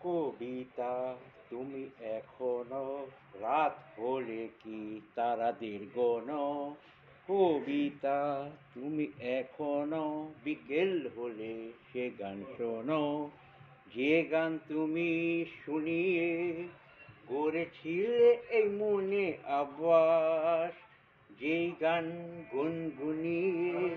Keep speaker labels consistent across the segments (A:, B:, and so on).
A: কবিতা তুমি এখনো রাত হলে কি তারাদের গোনো। কবিতা তুমি এখনো বিকেল হলে সে গান শোনো। যে গান তুমি শুনিয়ে গড়েছিলে এই মনে আবাস, যেই গান গুনগুনিয়ে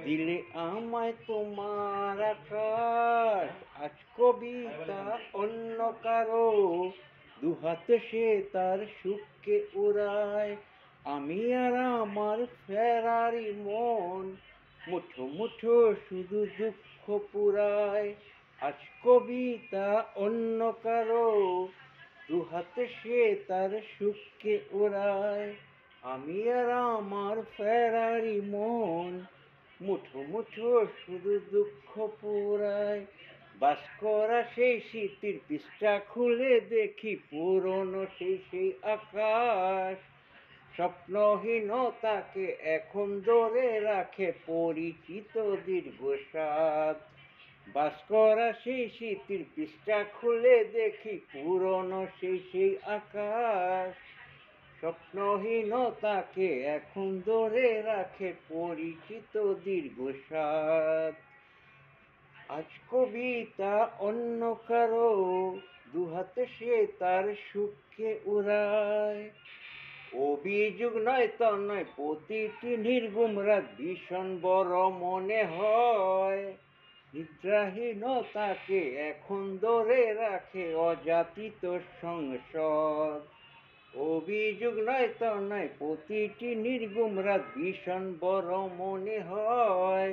A: দিলে আমায় তোমার আকাশ। আজ কবিতা অন্য কারো দুহাতে সে তার সুখকে উড়ায়, আমি আর আমার ফেরারি মন মুঠো মুঠো শুধু দুঃখ পুরায়। আজ কবিতা অন্য কারো দুহাতে সে তার সুখকে ওড়ায়, আমি আর আমার ফেরারি মন মুঠো মুঠো শুধু দুঃখ পুরায়। বাস করা সেই স্মৃতির পৃষ্ঠা খুলে দেখি পুরনো সেই আকাশ, স্বপ্নহীনতাকে এখন ধরে রাখে পরিচিত দীর্ঘশ্বাস। বাস করা সেই স্মৃতির পৃষ্ঠা খুলে দেখি পুরনো সেই আকাশ, স্বপ্নহীনতাকে এখন ধরে রাখে পরিচিত দীর্ঘশ্বাস। আজ কবিতা অন্য কারো দুহাতে সে তার সুখকে উড়ায়। অভিযোগ নয় তো নয়, প্রতিটি নির্গুম রাত ভীষণ বড় মনে হয়, নিদ্রাহীনতাকে এখন ধরে রাখে অযাচিত সংসদ। অভিযোগ নয় তো নয়, প্রতিটি নির্গুম রাত ভীষণ বড় মনে হয়,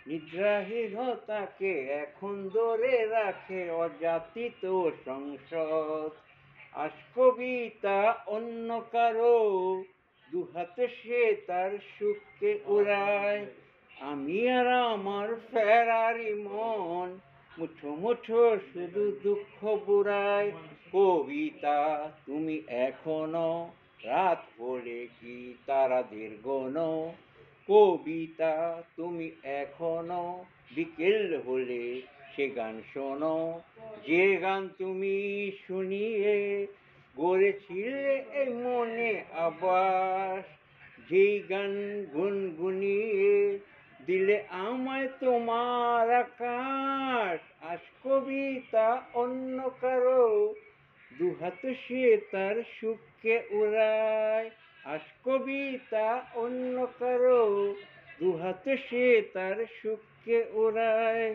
A: নিদ্রাহীনতাকে এখন ধরে রাখে অযাচিত সংসদ। আজ কবিতা অন্য কারো দুহাতে সে তার সুখকে উড়ায়, আমি আর আমার ফেরারি মন মুঠো মুঠো শুধু দুঃখ বুড়ায়। কবিতা তুমি এখনো রাত হলে কি তারাদের গোনো। কবিতা তুমি এখনো বিকেল হলে সে গান শোনো। যে গান তুমি শুনিয়ে গড়েছিলে এই মনে আবাস, যেই গান গুনগুনিয়ে দিলে আমায় তোমার আকাশ। আজ কবিতা অন্য কারো দুহাতে সে তার সুখকে উড়ায়, আজ কবিতা অন্য কারো দুহাতে সে তার সুখকে উড়ায়।